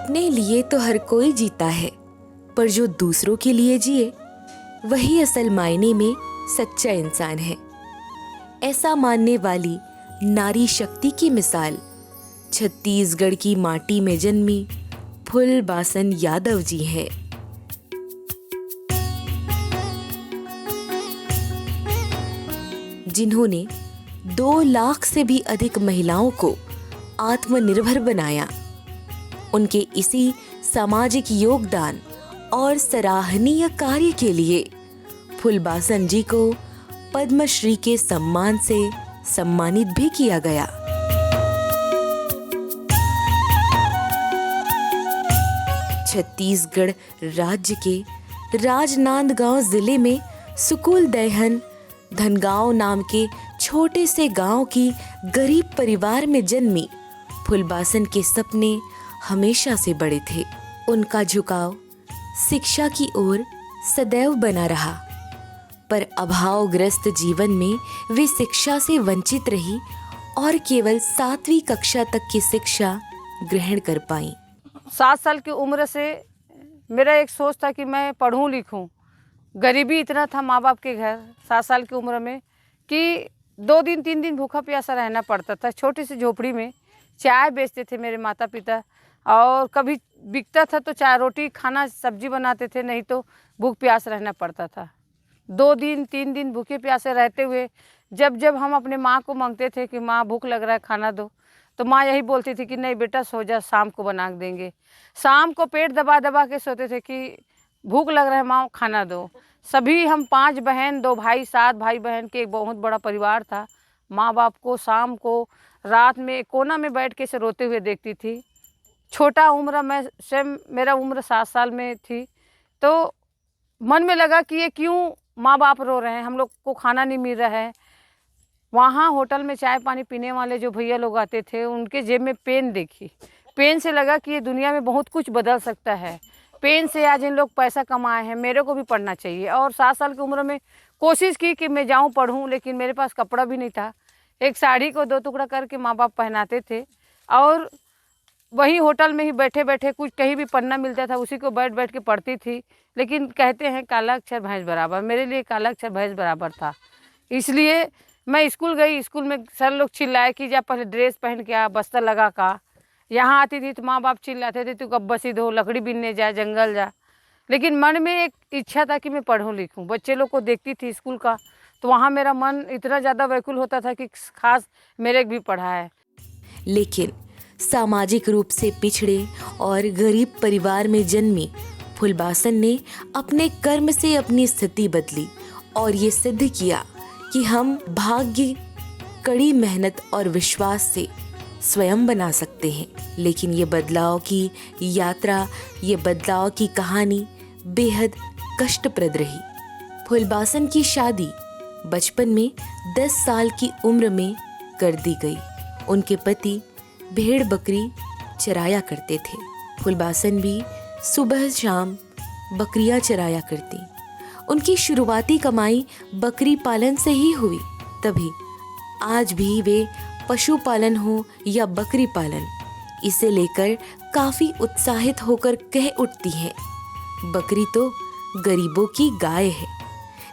अपने लिए तो हर कोई जीता है, पर जो दूसरों के लिए जिए वही असल मायने में सच्चा इंसान है। ऐसा मानने वाली नारी शक्ति की मिसाल छत्तीसगढ़ की माटी में जन्मी फुलबासन यादव जी है। जिन्होंने 2 लाख से भी अधिक महिलाओं को आत्मनिर्भर बनाया। उनके इसी सामाजिक योगदान और सराहनीय कार्य के लिए फुलबासन जी को पद्मश्री के सम्मान से सम्मानित भी किया गया। छत्तीसगढ़ राज्य के राजनांदगांव जिले में सुकुल दैहन धनगांव नाम के छोटे से गांव की गरीब परिवार में जन्मी फुलबासन के सपने हमेशा से बड़े थे। उनका झुकाव शिक्षा की ओर सदैव बना रहा, पर अभावग्रस्त जीवन में वे शिक्षा से वंचित रही और केवल 7वीं कक्षा तक की शिक्षा ग्रहण कर पाईं। 7 साल की उम्र से मेरा एक सोच था कि मैं पढ़ूं लिखूं। गरीबी इतना था माँ बाप के घर 7 साल की उम्र में कि 2 दिन 3 दिन भूखा प्यासा रहना पड़ता था। छोटी सी झोपड़ी में चाय बेचते थे मेरे माता पिता, और कभी बिकता था तो चाय रोटी खाना सब्जी बनाते थे, नहीं तो भूख प्यास रहना पड़ता था। 2 दिन 3 दिन भूखे प्यासे रहते हुए जब जब हम अपने माँ को मांगते थे कि माँ भूख लग रहा है खाना दो, तो माँ यही बोलती थी कि नहीं बेटा सो जा, शाम को बना देंगे। शाम को पेट दबा दबा के सोते थे कि भूख लग रहा है माँ खाना दो। सभी हम 5 बहन 2 भाई 7 भाई बहन के एक बहुत बड़ा परिवार था। माँ बाप को शाम को रात में कोना में बैठ के से रोते हुए देखती थी। छोटा उम्र में स्वयं मेरा उम्र 7 साल में थी, तो मन में लगा कि ये क्यों माँ बाप रो रहे हैं, हम लोग को खाना नहीं मिल रहा है। वहाँ होटल में चाय पानी पीने वाले जो भैया लोग आते थे उनके जेब में पेन देखी। पेन से लगा कि ये दुनिया में बहुत कुछ बदल सकता है। पेन से आज इन लोग पैसा कमाए हैं, मेरे को भी पढ़ना चाहिए। और 7 साल की उम्र में कोशिश की कि मैं जाऊँ पढ़ूँ, लेकिन मेरे पास कपड़ा भी नहीं था। एक साड़ी को 2 टुकड़ा करके माँ बाप पहनाते थे, और वही होटल में ही बैठे बैठे कुछ कहीं भी पढ़ना मिलता था उसी को बैठ बैठ के पढ़ती थी। लेकिन कहते हैं काला अक्षर भैंस बराबर, मेरे लिए काला अक्षर भैंस बराबर था। इसलिए मैं स्कूल गई। स्कूल में सर लोग चिल्लाए कि जा पहले ड्रेस पहन के आ, बस्तर लगा का। यहाँ आती थी तो माँ बाप चिल्लाते थे तू कब बसी दो, लकड़ी बीनने जा, जंगल जा। लेकिन मन में एक इच्छा था कि मैं पढ़ूँ लिखूँ। बच्चे लोग को देखती थी स्कूल का, तो वहाँ मेरा मन इतना ज़्यादा व्याकुल होता था कि खास मेरे भी पढ़ा है। लेकिन सामाजिक रूप से पिछड़े और गरीब परिवार में जन्मी फुलबासन ने अपने कर्म से अपनी स्थिति बदली और ये सिद्ध किया कि हम भाग्य, कड़ी मेहनत और विश्वास से स्वयं बना सकते हैं। लेकिन ये बदलाव की यात्रा, ये बदलाव की कहानी बेहद कष्टप्रद रही। फुलबासन की शादी बचपन में 10 साल की उम्र में कर दी गई। उनके पति भेड़ बकरी चराया करते थे। फुलबासन भी सुबह शाम बकरियां चराया करती। उनकी शुरुआती कमाई बकरी पालन से ही हुई। तभी आज भी वे पशुपालन हो या बकरी पालन, इसे लेकर काफी उत्साहित होकर कह उठती हैं, बकरी तो गरीबों की गाय है,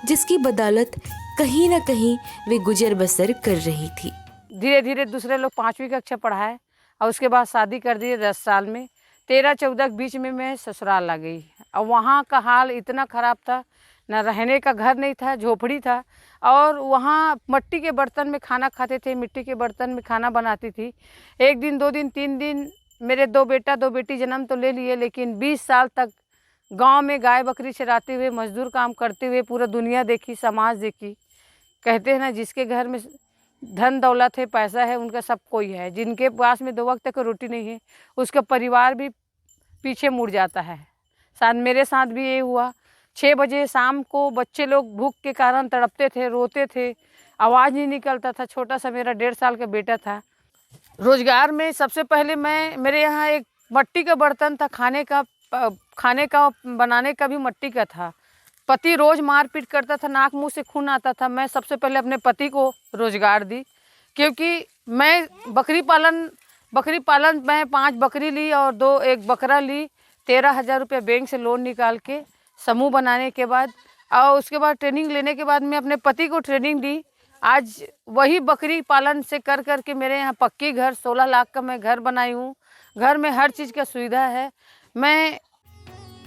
जिसकी बदौलत कहीं ना कहीं वे गुजर बसर कर रही थी। धीरे धीरे दूसरे लोग 5वीं कक्षा पढ़ाए और उसके बाद शादी कर दिए 10 साल में। 13-14 के बीच में मैं ससुराल आ गई। और वहाँ का हाल इतना ख़राब था, न रहने का घर नहीं था, झोपड़ी था। और वहाँ मिट्टी के बर्तन में खाना खाते थे, मिट्टी के बर्तन में खाना बनाती थी। 1 दिन 2 दिन 3 दिन मेरे 2 बेटा 2 बेटी जन्म तो ले लिए, लेकिन 20 साल तक गांव में गाय बकरी चराते हुए, मजदूर काम करते हुए पूरा दुनिया देखी, समाज देखी। कहते हैं ना, जिसके घर में धन दौलत है, पैसा है, उनका सब कोई है। जिनके पास में 2 वक्त तक रोटी नहीं है, उसका परिवार भी पीछे मुड़ जाता है। साथ मेरे साथ भी ये हुआ। 6 बजे शाम को बच्चे लोग भूख के कारण तड़पते थे, रोते थे, आवाज़ नहीं निकलता था। छोटा सा मेरा 1.5 साल का बेटा था। रोजगार में सबसे पहले मेरे यहाँ एक मिट्टी का बर्तन था, खाने का बनाने का भी मिट्टी का था। पति रोज मारपीट करता था, नाक मुंह से खून आता था। मैं सबसे पहले अपने पति को रोजगार दी, क्योंकि मैं बकरी पालन बकरी पालन मैं 5 बकरी ली और एक बकरा ली। 13,000 रुपये बैंक से लोन निकाल के समूह बनाने के बाद और उसके बाद ट्रेनिंग लेने के बाद मैं अपने पति को ट्रेनिंग दी। आज वही बकरी पालन से कर कर के मेरे यहाँ पक्की घर 16 लाख का मैं घर बनाई हूँ। घर में हर चीज़ का सुविधा है। मैं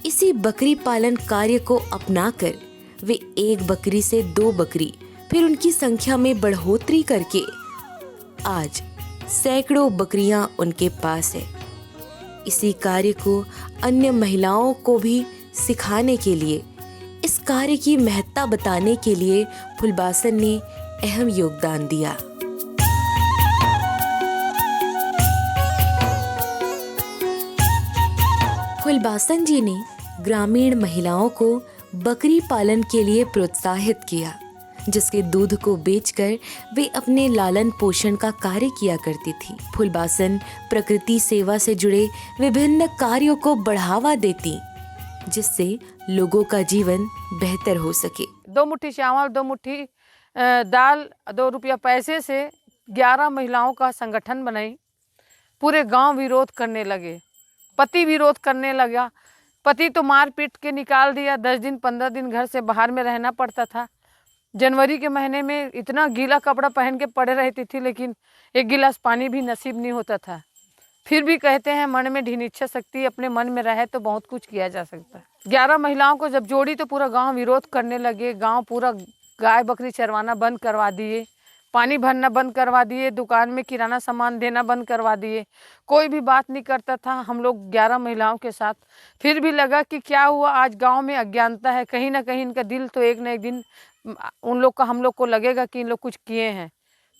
इसी बकरी पालन कार्य को अपनाकर वे 1 बकरी से 2 बकरी, फिर उनकी संख्या में बढ़ोतरी करके आज सैकड़ों बकरियां उनके पास है। इसी कार्य को अन्य महिलाओं को भी सिखाने के लिए, इस कार्य की महत्ता बताने के लिए फुलबासन ने अहम योगदान दिया। फुलबासन जी ने ग्रामीण महिलाओं को बकरी पालन के लिए प्रोत्साहित किया, जिसके दूध को बेचकर वे अपने लालन पोषण का कार्य किया करती थी। फुलबासन प्रकृति सेवा से जुड़े विभिन्न कार्यों को बढ़ावा देती, जिससे लोगों का जीवन बेहतर हो सके। 2 मुट्ठी चावल, 2 मुट्ठी दाल, 2 रुपया पैसे से 11 महिलाओं का संगठन बनाई। पूरे गांव विरोध करने लगे, पति विरोध करने लगा। पति तो मार पीट के निकाल दिया। 10 दिन 15 दिन घर से बाहर में रहना पड़ता था। जनवरी के महीने में इतना गीला कपड़ा पहन के पड़े रहती थी, लेकिन एक गिलास पानी भी नसीब नहीं होता था। फिर भी कहते हैं मन में ढीन इच्छा शक्ति अपने मन में रहे तो बहुत कुछ किया जा सकता है। 11 महिलाओं को जब जोड़ी तो पूरा गांव विरोध करने लगे। गांव पूरा गाय बकरी चरवाना बंद करवा दिए, पानी भरना बंद करवा दिए, दुकान में किराना सामान देना बंद करवा दिए। कोई भी बात नहीं करता था हम लोग 11 महिलाओं के साथ। फिर भी लगा कि क्या हुआ, आज गांव में अज्ञानता है, कहीं ना कहीं इनका दिल तो एक न एक दिन उन लोग का हम लोग को लगेगा कि इन लोग कुछ किए हैं।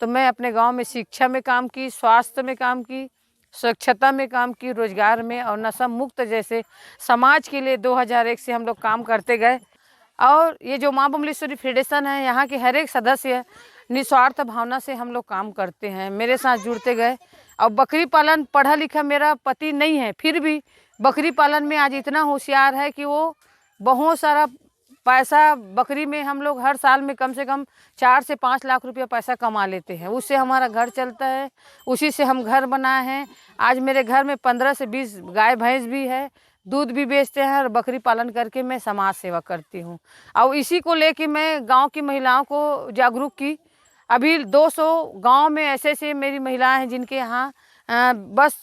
तो मैं अपने गांव में शिक्षा में काम की, स्वास्थ्य में काम की, स्वच्छता में काम की, रोजगार में और नशा मुक्त जैसे समाज के लिए 2001 से हम लोग काम करते गए। और ये जो माँ बमलेश्वरी फेडरेशन है, यहाँ के हर एक सदस्य निस्वार्थ भावना से हम लोग काम करते हैं, मेरे साथ जुड़ते गए। और बकरी पालन पढ़ा लिखा मेरा पति नहीं है, फिर भी बकरी पालन में आज इतना होशियार है कि वो बहुत सारा पैसा बकरी में हम लोग हर साल में कम से कम 4 से 5 लाख रुपया पैसा कमा लेते हैं। उससे हमारा घर चलता है, उसी से हम घर बनाए हैं। आज मेरे घर में 15 से 20 गाय भैंस भी है, दूध भी बेचते हैं और बकरी पालन करके मैं समाज सेवा करती हूँ। और इसी को लेके मैं गांव की महिलाओं को जागरूक की। अभी 200 गांव में ऐसे ऐसे मेरी महिलाएं हैं जिनके यहाँ बस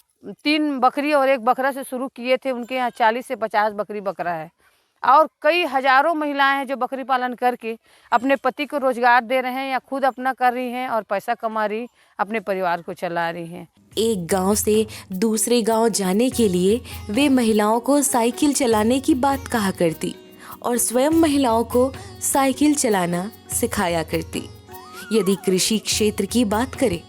3 बकरी और 1 बकरा से शुरू किए थे, उनके यहाँ 40 से 50 बकरी बकरा है। और कई हजारों महिलाएं हैं जो बकरी पालन करके अपने पति को रोजगार दे रहे हैं या खुद अपना कर रही हैं और पैसा कमा रही, अपने परिवार को चला रही हैं। एक गांव से दूसरे गांव जाने के लिए वे महिलाओं को साइकिल चलाने की बात कहा करती और स्वयं महिलाओं को साइकिल चलाना सिखाया करती। यदि कृषि क्षेत्र की बात करें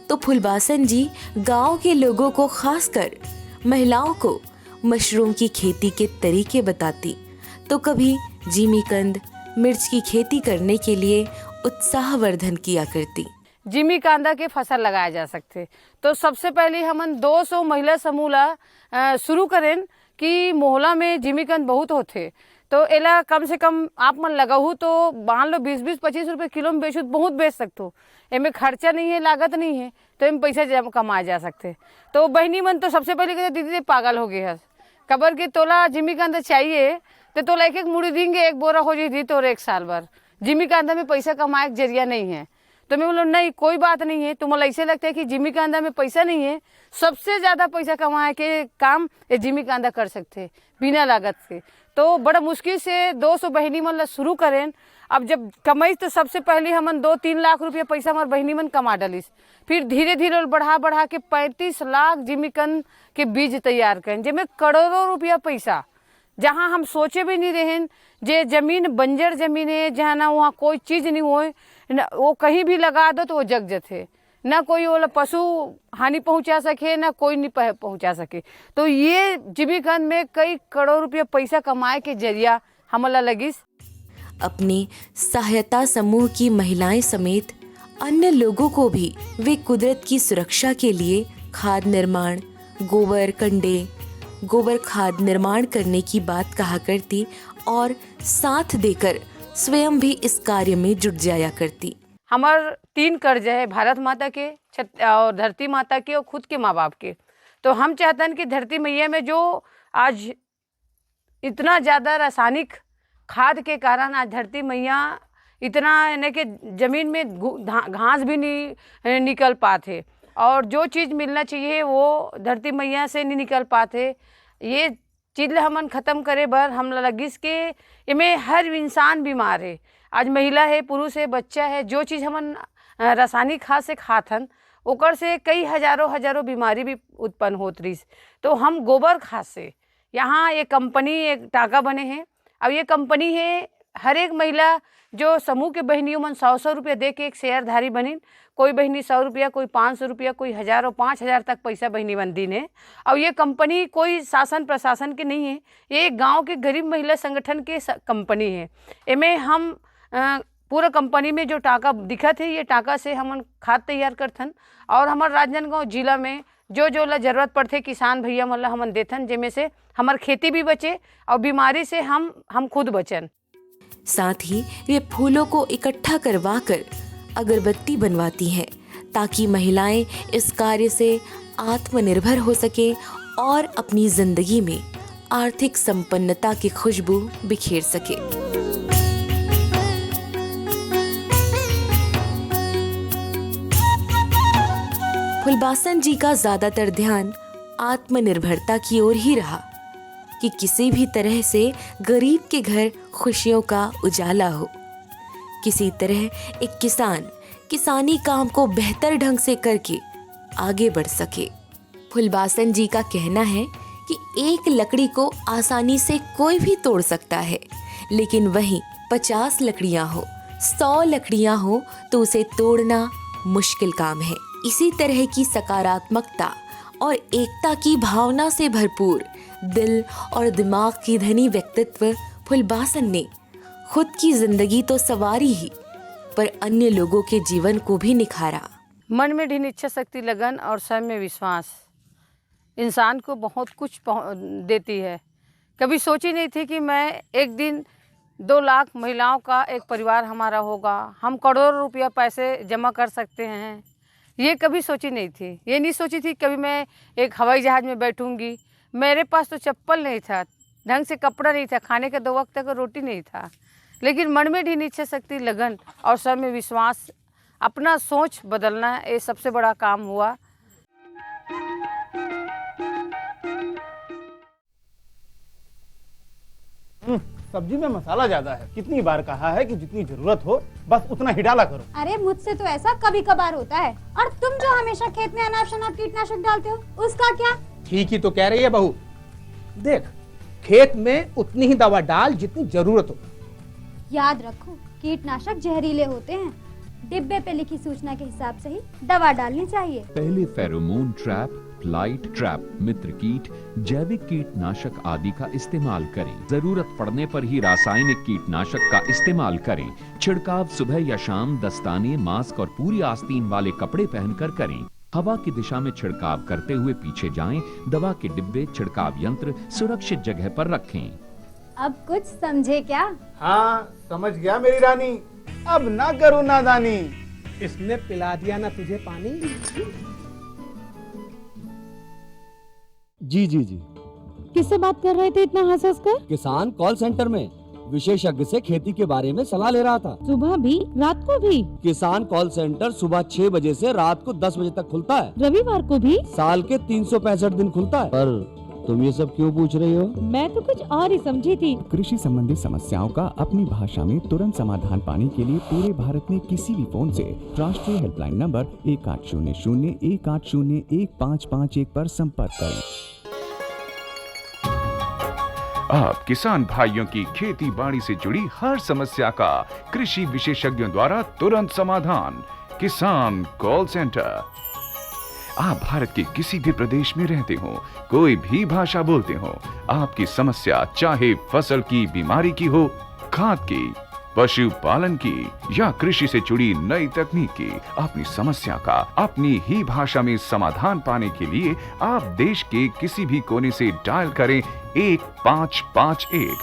तो फुलबासन जी गांव के लोगों को, खासकर महिलाओं को, मशरूम की खेती के तरीके बताती, तो कभी जिमीकंद, मिर्च की खेती करने के लिए उत्साहवर्धन किया करती। जिमीकांदा के फसल लगाए जा सकते तो सबसे पहले हमन 200 महिला समूह ला शुरू करें कि मोहल्ला में जिमीकंद बहुत होते, तो एला कम से कम आप मन लगाहू तो मान लो 20-25 रुपये किलो में बेचू, बहुत बेच सकते। इनमें खर्चा नहीं है, लागत नहीं है, तो इनमें पैसा कमाए जा सकते। तो बहनी मन तो सबसे पहले कहते दीदी पागल हो गए है, कबर के तोला जिमीकांदा चाहिए तो तोला 1-1 मुड़ी देंगे, 1 बोरा हो जाती तो 1 साल भर। जिमीकांदा में पैसा कमाए का जरिया नहीं है। तो मैं बोला नहीं कोई बात नहीं है, तुम्हें ऐसे लगता है कि जिमीकांदा में पैसा नहीं है, सबसे ज़्यादा पैसा कमाए के काम ये जिमीकांदा कर सकते बिना लागत से। तो बड़ा मुश्किल से 200 बहनी मन ला शुरू करें। अब जब कमाई तो सबसे पहले हमन 2-3 लाख रुपया पैसा हमारे बहनी मन कमा डालिस, फिर धीरे धीरे बढ़ा के 35 लाख जिमीकंद के बीज तैयार करें, जिसमें करोड़ों रुपया पैसा, जहाँ हम सोचे भी नहीं रहे। जे जमीन बंजर जमीन है, जहाँ ना वहाँ कोई चीज़ नहीं हो, वो कहीं भी लगा दो तो वो जग जाते, ना कोई वो पशु हानि पहुंचा सके, ना कोई नहीं पहुंचा सके। तो ये जिमीकंद में कई करोड़ रुपया पैसा कमाए के जरिया हमला लगिस। अपने सहायता समूह की महिलाएं समेत अन्य लोगों को भी वे कुदरत की सुरक्षा के लिए खाद निर्माण, गोबर खाद निर्माण करने की बात कहा करती और साथ देकर स्वयं भी इस कार्य में जुट जाया करती। हमार 3 कर्ज है, भारत माता के, और धरती माता के और खुद के माँ बाप के। तो हम चाहते हैं कि धरती मैया में जो आज इतना ज़्यादा रासायनिक खाद के कारण आज धरती मैया इतना यानी कि ज़मीन में घास भी नहीं निकल पाते, और जो चीज़ मिलना चाहिए वो धरती मैया से नहीं निकल पाते। ये चीज़ हमन ख़त्म करे बर हम लगिस के इमें हर इंसान बीमार है। आज महिला है, पुरुष है, बच्चा है, जो चीज़ हमन रासायनिक खाद से खाथन ओकर से कई हजारों बीमारी भी उत्पन्न होत रही। तो हम गोबर खाद से यहाँ एक कंपनी एक टाका बने हैं। अब ये कंपनी है, हर एक महिला जो समूह के बहनियों मन 100 रुपया दे के एक शेयरधारी बनी। कोई बहनी 100 रुपया, कोई 500 रुपया, कोई 1000 और 5000 तक पैसा बहनी बन दी ने। और ये कंपनी कोई शासन प्रशासन के नहीं है, ये गांव के गरीब महिला संगठन के कंपनी है। इमें हम पूरा कंपनी में जो टाका दिखत है, ये टाका से हम खाद तैयार करथन, और हमारे राजनांदगांव जिला में जो ला जरूरत पड़ते किसान भैया मन ला हमन देथन, जिसमें से हमार खेती भी बचे और बीमारी से हम खुद बचन। साथ ही वे फूलों को इकट्ठा करवाकर अगरबत्ती बनवाती हैं, ताकि महिलाएं इस कार्य से आत्मनिर्भर हो सके और अपनी जिंदगी में आर्थिक संपन्नता की खुशबू बिखेर सके। फुलबासन जी का ज्यादातर ध्यान आत्मनिर्भरता की ओर ही रहा कि किसी भी तरह से गरीब के घर खुशियों का उजाला हो। किसी तरह एक किसान किसानी काम को बेहतर ढंग से करके आगे बढ़ सके। फुलबासन जी का कहना है कि एक लकड़ी को आसानी से कोई भी तोड़ सकता है, लेकिन वहीं 50 लकड़ियां हो, 100 लकड़ियां हो तो उसे तोड़ना मुश्किल काम है। इसी तरह की सकारात्मकता और एकता की भावना से भरपूर दिल और दिमाग की धनी व्यक्तित्व फुलबासन ने खुद की जिंदगी तो सवारी ही, पर अन्य लोगों के जीवन को भी निखारा। मन में ढीन इच्छा शक्ति, लगन और स्वयं में विश्वास इंसान को बहुत कुछ देती है। कभी सोची नहीं थी कि मैं एक दिन 2 लाख महिलाओं का एक परिवार हमारा होगा, हम करोड़ों रुपया पैसे जमा कर सकते हैं। ये कभी सोची नहीं थी। ये नहीं सोची थी कभी मैं एक हवाई जहाज़ में बैठूंगी। मेरे पास तो चप्पल नहीं था, ढंग से कपड़ा नहीं था, खाने का 2 वक्त तक रोटी नहीं था, लेकिन मन में ढीन इच्छा शक्ति, लगन और स्वयं में विश्वास, अपना सोच बदलना, ये सबसे बड़ा काम हुआ। सब्जी में मसाला ज्यादा है। कितनी बार कहा है कि जितनी जरूरत हो बस उतना ही डाला करो। अरे मुझसे तो ऐसा कभी कभार होता है। और तुम जो हमेशा खेत में अनाप शनाप कीटनाशक डालते हो, उसका क्या? ठीक ही तो कह रही है बहू। देख, खेत में उतनी ही दवा डाल जितनी जरूरत हो। याद रखो, कीटनाशक जहरीले होते हैं। डिब्बे पे लिखी सूचना के हिसाब से ही दवा डालनी चाहिए। पहले फेरोमोन ट्रैप, फ्लाइट ट्रैप, मित्र कीट, जैविक कीटनाशक आदि का इस्तेमाल करें। जरूरत पड़ने पर ही रासायनिक कीटनाशक का इस्तेमाल करें। छिड़काव सुबह या शाम दस्ताने, मास्क और पूरी आस्तीन वाले कपड़े पहनकर करें। हवा की दिशा में छिड़काव करते हुए पीछे जाएं। दवा के डिब्बे, छिड़काव यंत्र सुरक्षित जगह पर रखें। अब कुछ समझे क्या? हाँ, समझ गया मेरी रानी। अब ना करो नादानी। इसने पिला दिया ना तुझे पानी। जी जी जी। किससे बात कर रहे थे इतना हंस हंस कर? किसान कॉल सेंटर में विशेषज्ञ से खेती के बारे में सलाह ले रहा था। सुबह भी, रात को भी? किसान कॉल सेंटर सुबह 6 बजे से रात को 10 बजे तक खुलता है। रविवार को भी? साल के 365 दिन खुलता है। पर तुम ये सब क्यों पूछ रही हो? मैं तो कुछ और ही समझी थी। कृषि संबंधी समस्याओं का अपनी भाषा में तुरंत समाधान पाने के लिए पूरे भारत में किसी भी फोन से राष्ट्रीय हेल्पलाइन नंबर 1800-180-1551 पर संपर्क करें। आप किसान भाइयों की खेती बाड़ी से जुड़ी हर समस्या का कृषि विशेषज्ञों द्वारा तुरंत समाधान। किसान कॉल सेंटर। आप भारत के किसी भी प्रदेश में रहते हो, कोई भी भाषा बोलते हो, आपकी समस्या चाहे फसल की बीमारी की हो, खाद की, पशुपालन की या कृषि से जुड़ी नई तकनीक की, अपनी समस्या का अपनी ही भाषा में समाधान पाने के लिए आप देश के किसी भी कोने से डायल करें 1551।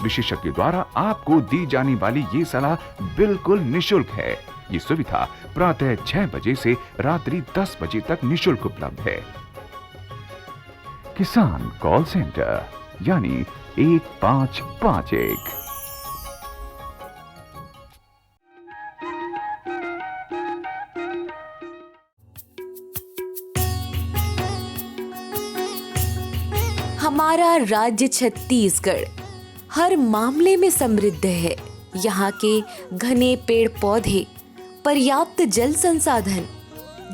विशेषज्ञ द्वारा आपको दी जाने वाली ये सलाह बिल्कुल निशुल्क है। ये सुविधा प्रातः 6 बजे से रात्रि 10 बजे तक निःशुल्क उपलब्ध है। किसान कॉल सेंटर यानी 1551। हमारा राज्य छत्तीसगढ़ हर मामले में समृद्ध है। यहाँ के घने पेड़ पौधे, पर्याप्त जल संसाधन,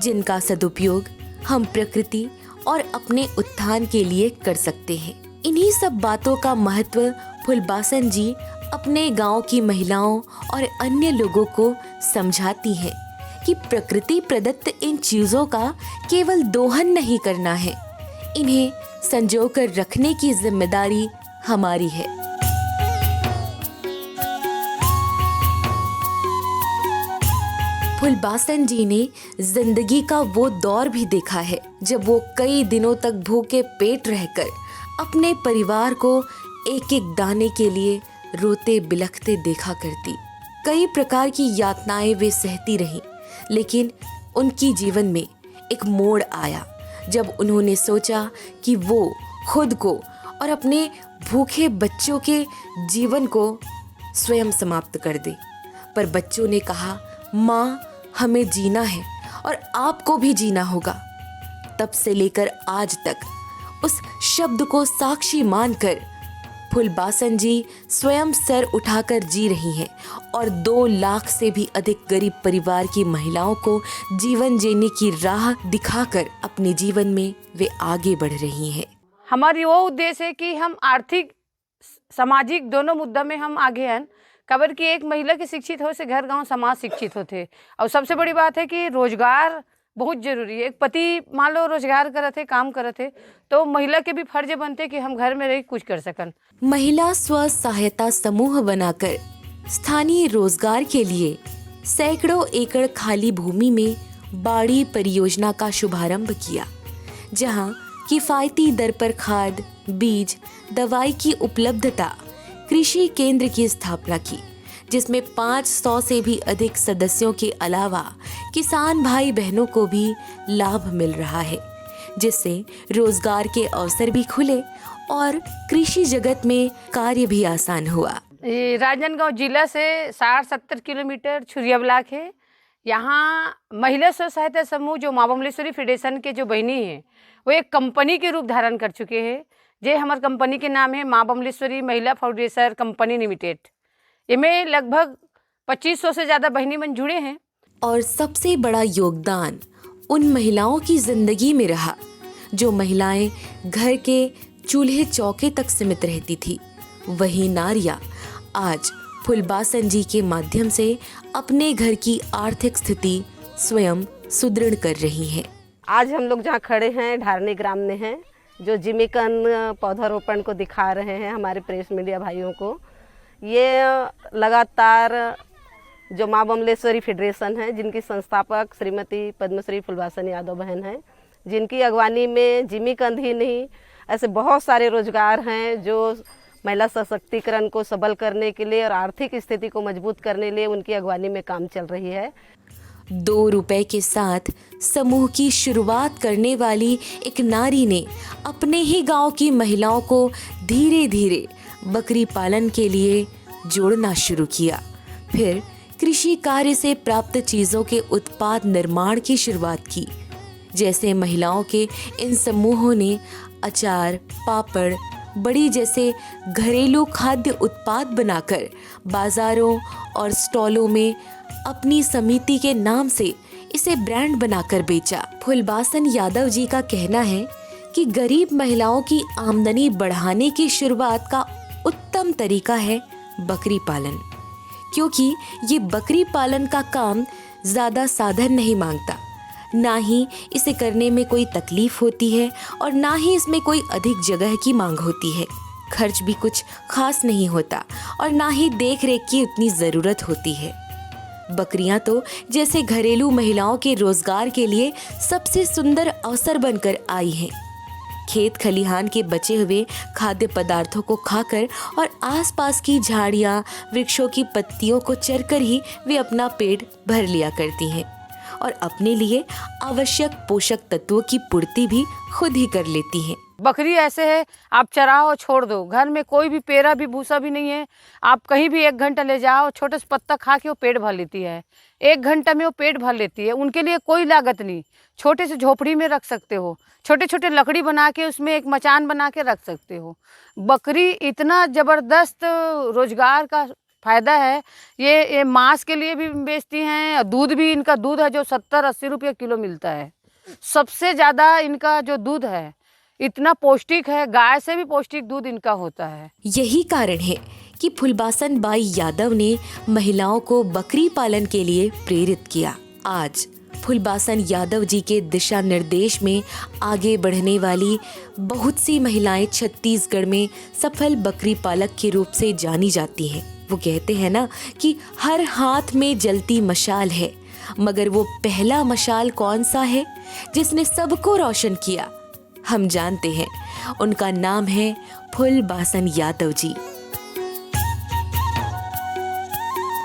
जिनका सदुपयोग हम प्रकृति और अपने उत्थान के लिए कर सकते हैं। इन्हीं सब बातों का महत्व फुलबासन जी अपने गांव की महिलाओं और अन्य लोगों को समझाती हैं कि प्रकृति प्रदत्त इन चीजों का केवल दोहन नहीं करना है, इन्हें संजोकर रखने की जिम्मेदारी हमारी है। फुलबासन जी ने जिंदगी का वो दौर भी देखा है जब वो कई दिनों तक भूखे पेट रहकर अपने परिवार को एक एक दाने के लिए रोते बिलखते देखा करती। कई प्रकार की यातनाएं वे सहती रहीं, लेकिन उनकी जीवन में एक मोड़ आया जब उन्होंने सोचा कि वो खुद को और अपने भूखे बच्चों के जीवन को स्वयं समाप्त कर दे। पर बच्चों ने कहा, माँ हमें जीना है और आपको भी जीना होगा। तब से लेकर आज तक उस शब्द को साक्षी मानकर फुलबासन जी स्वयं सर उठाकर जी रही हैं और 2 लाख से भी अधिक गरीब परिवार की महिलाओं को जीवन जीने की राह दिखाकर अपने जीवन में वे आगे बढ़ रही हैं। हमारी वो उद्देश्य है कि हम आर्थिक सामाजिक दोनों मुद्दा में हम आगे हैं। कबर की एक महिला की शिक्षित हो से घर गांव समाज शिक्षित होते। और सबसे बड़ी बात है कि रोजगार बहुत जरूरी है। एक पति मान लो रोजगार करते काम करते तो महिला के भी फर्ज बनते कि हम घर में रह कुछ कर सकन। महिला स्व सहायता समूह बनाकर स्थानीय रोजगार के लिए सैकड़ों एकड़ खाली भूमि में बाड़ी परियोजना का शुभारंभ किया, जहां किफायती दर पर खाद, बीज, दवाई की उपलब्धता, कृषि केंद्र की स्थापना की, जिसमें 500 से भी अधिक सदस्यों के अलावा किसान भाई बहनों को भी लाभ मिल रहा है, जिससे रोजगार के अवसर भी खुले और कृषि जगत में कार्य भी आसान हुआ। राजनांदगांव जिला से 60-70 किलोमीटर छुरिया ब्लॉक है। यहाँ महिला स्व सहायता समूह जो माँ बमलेश्वरी फेडरेशन के जो बहनी हैं वो एक कंपनी के रूप धारण कर चुके हैं। जे हमारे कंपनी के नाम है माँ बमलेश्वरी महिला फाउंडेशन कंपनी लिमिटेड। इनमें लगभग 2500 से ज़्यादा बहनी मन जुड़े हैं। और सबसे बड़ा योगदान उन महिलाओं की जिंदगी में रहा जो महिलाएं घर के चूल्हे चौके तक सीमित रहती थी। वही नारियां आज फुलबासन जी के माध्यम से अपने घर की आर्थिक स्थिति स्वयं सुदृढ़ कर रही हैं। आज हम लोग जहाँ खड़े हैं ढारनी ग्राम में हैं, जो जिमीकन पौधारोपण को दिखा रहे हैं हमारे प्रेस मीडिया भाइयों को। ये लगातार जो माँ बमलेश्वरी फेडरेशन है, जिनकी संस्थापक श्रीमती पद्मश्री फुलबासन यादव बहन हैं, जिनकी अगवानी में जिमीकंद ही नहीं ऐसे बहुत सारे रोजगार हैं जो महिला सशक्तिकरण को सबल करने के लिए और आर्थिक स्थिति को मजबूत करने के लिए उनकी अगवानी में काम चल रही है। 2 रुपए के साथ समूह की शुरुआत करने वाली एक नारी ने अपने ही गांव की महिलाओं को धीरे धीरे बकरी पालन के लिए जोड़ना शुरू किया। फिर कृषि कार्य से प्राप्त चीजों के उत्पाद निर्माण की शुरुआत की। जैसे महिलाओं के इन समूहों ने अचार, पापड़, बड़ी जैसे घरेलू खाद्य उत्पाद बनाकर बाजारों और स्टॉलों में अपनी समिति के नाम से इसे ब्रांड बनाकर बेचा। फुलबासन यादव जी का कहना है कि गरीब महिलाओं की आमदनी बढ़ाने की शुरुआत का उत्तम तरीका है बकरी पालन, क्योंकि ये बकरी पालन का काम ज्यादा साधन नहीं मांगता, ना ही इसे करने में कोई तकलीफ होती है और ना ही इसमें कोई अधिक जगह की मांग होती है। खर्च भी कुछ खास नहीं होता और ना ही देख रेख की उतनी जरूरत होती है। बकरियां तो जैसे घरेलू महिलाओं के रोजगार के लिए सबसे सुंदर अवसर बनकर आई हैं। खेत खलिहान के बचे हुए खाद्य पदार्थों को खाकर और आसपास की झाड़ियाँ, वृक्षों की पत्तियों को चरकर ही वे अपना पेट भर लिया करती हैं और अपने लिए आवश्यक पोषक तत्वों की पूर्ति भी खुद ही कर लेती हैं। बकरी ऐसे है, आप चराओ छोड़ दो, घर में कोई भी पेरा भी भूसा भी नहीं है, आप कहीं भी 1 घंटा ले जाओ, छोटे से पत्ता खा के वो पेट भर लेती है। 1 घंटा में वो पेट भर लेती है। उनके लिए कोई लागत नहीं। छोटे से झोपड़ी में रख सकते हो, छोटे छोटे लकड़ी बना के उसमें एक मचान बना के रख सकते हो। बकरी इतना ज़बरदस्त रोजगार का फायदा है। ये मांस के लिए भी बेचती हैं, दूध भी इनका दूध है जो 70-80 रुपये किलो मिलता है। सबसे ज़्यादा इनका जो दूध है इतना पौष्टिक है, गाय से भी पौष्टिक दूध इनका होता है। यही कारण है कि फुलबासन बाई यादव ने महिलाओं को बकरी पालन के लिए प्रेरित किया। आज फुलबासन यादव जी के दिशा निर्देश में आगे बढ़ने वाली बहुत सी महिलाएं छत्तीसगढ़ में सफल बकरी पालक के रूप से जानी जाती हैं। वो कहते हैं ना कि हर हाथ में जलती मशाल है, मगर वो पहला मशाल कौन सा है जिसने सबको रोशन किया? हम जानते हैं, उनका नाम है फुलबासन यादव जी।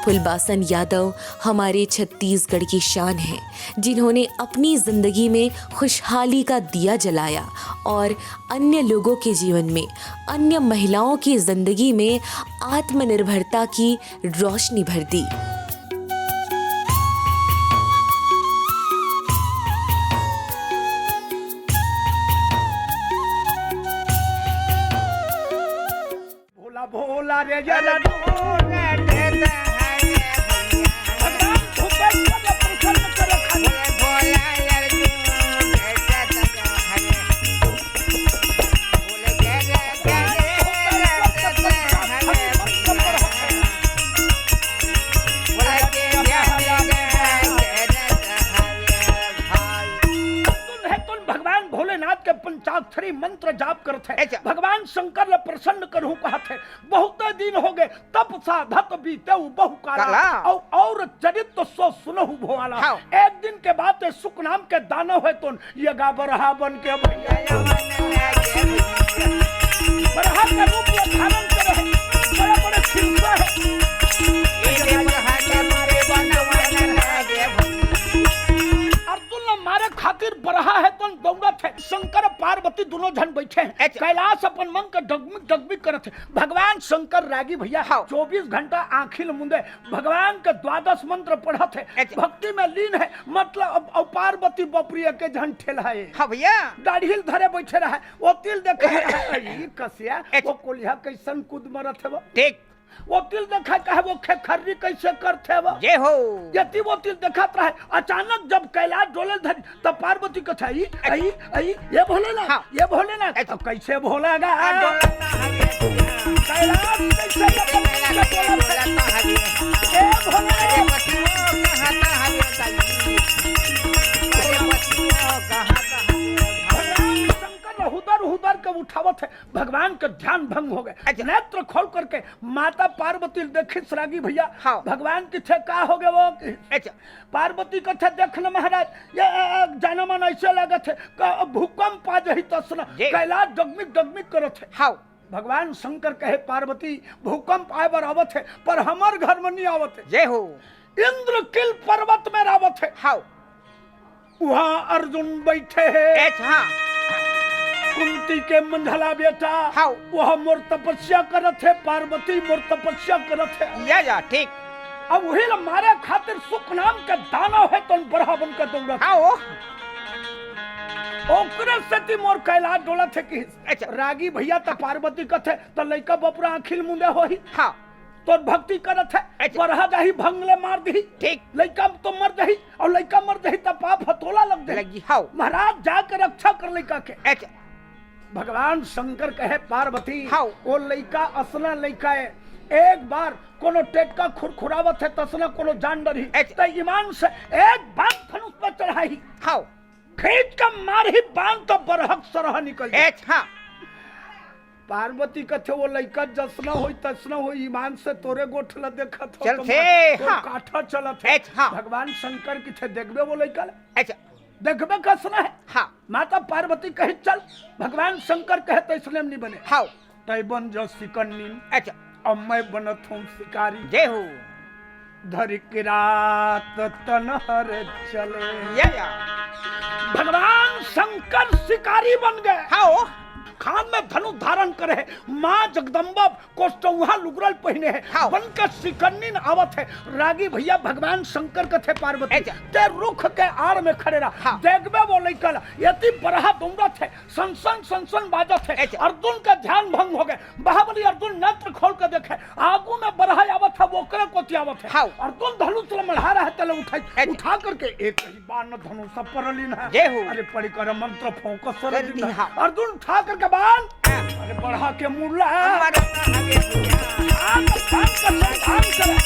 फुलबासन यादव हमारे छत्तीसगढ़ की शान है, जिन्होंने अपनी जिंदगी में खुशहाली का दिया जलाया और अन्य लोगों के जीवन में, अन्य महिलाओं की जिंदगी में आत्मनिर्भरता की रोशनी भर दी। भोला रे जरा ढोले देते हैं भगवान भूपे को प्रसन्न कर रखा भोला यार तू देता है भोले के भगवान भोलेनाथ के पंचाक्षरी मंत्र जाप करते हैं। भगवान शंकर ले प्रसन्न करहूं कहते। बहुत दिन हो गए तप साधत बीते बहु काला और चरित्र सो सुनहु भोला। एक दिन के बाद सुख नाम के दानव है तो ये गा बरहा बन के भैया बरहा का रूप धारण करे है, बड़े बड़े खिलता है। मारे खातिर बरहा है तो दौड़त है। शंकर पार्वती दोनों जन बैठे हैं, कैलाश अपन मन के डगमिग डगमिग करत है। भगवान शंकर रागी भैया 24 घंटा आंखिल मुंदे भगवान के 12 मंत्र पढ़त है, भक्ति में लीन है। मतलब अब पार्वती बपरी के जन ठेला है। हां भैया दाढ़ील धरे बैठे रहा, वो तिल देखे कसिया वो कोलिया कैसन कूद मरत है। वो ठीक वो तिल देखा कहे वो खेखर्री कैसे करते वो ये हो यति वो तिल देखत रहे। अचानक जब कैलाश डोले धरी तब पार्वती कथा आई आई आई ये भोलेनाथ ये भोलेनाथ अब कैसे भोलेगा कैलाश कैसे ये भोलेनाथ हुदर के उठावत है। भगवान का ध्यान भंग हो गए। नेत्र खोल करके माता पार्वती देखी सरागी भैया भगवान की थे का हो गए वो पार्वती का थे देखना महाराज ये जाना मन ऐसे लगे थे भूकंप आ जाही तसना कैलाश डगमिग डगमिग करत है। भगवान शंकर कहे पार्वती भूकंप आए बर आवत है पर हमार घर में नहीं आवत है। जय हो इंद्र किल पर्वत में रावत है। वहाँ अर्जुन बैठे है, कुंती के मंझला बेटा वह मोर तपस्या करत है, पार्वती मोर तपस्या करत है। या ठीक अब वही मारे खातिर सुख नाम के दानव है तो बरहा बन कर दौड़त ओकरे सती मोर कैलाश डोलत है कि रागी भैया त पार्वती कथे त लइका बपुरा आंखिल मुंदे होही तो भक्ति करत है बरहा जाही भंगले मार दी ठीक लइका तो मर जाही और लइका मर जाही त पाप हतोला लग जाएगी। महाराज जाकर रक्षा कर लइका के। भगवान शंकर कहे पार्वती वो लइका असना लइका है, एक बार कोनो टेटका खुरखुरावत है तसना कोनो जान डरी त ईमान से एक बार धनुष पर चढ़ाई खींच का मार ही बांध तो बरहक सरह निकल पार्वती कथे वो लइका जसना होई तसना होई ईमान से तोरे गोठला देखत हो चलते काठा चलत है। भगवान शंकर की थे देखबे वो लइका देखबे कसना है। हाँ माता पार्वती कही चल, भगवान शंकर कहे तो इसलिए नहीं बने। हाँ तय बन जो सिकन्नी, अच्छा अब मैं बनत हूँ शिकारी। जय हो धर की रात तनहर चले। या भगवान शंकर शिकारी बन गए। हाँ खान में धनुष धारण करे है, माँ जगदम्बा कोष्ठौहा लुगरल पहने है, हाँ। बन के सिकन्नी आवत है। रागी भैया भगवान शंकर के थे पार्वती, अच्छा। ते रुख के आड़ में खड़े रहा। हाँ। देखबे वो लइकल यति बरहा दौड़त है, सनसन सनसन बाजत है। अच्छा। अर्जुन का ध्यान भंग हो गए। बाहुबली अर्जुन नेत्र खोल के देखे, आगू में बरहा आवत है, वो करे कोती आवत है। हाँ। अर्जुन धनुष लमढ़ा रहा है, तले उठाई अच्छा। उठा करके एक ही बाण धनुष पर लीन है। जय हो। अरे पड़ी कर मंत्र फोकस कर कर दी, हाँ। अर्जुन उठा करके बाण, अरे बढ़ा के मुड़ला है। हमारा आगे आग खान का संधान करे।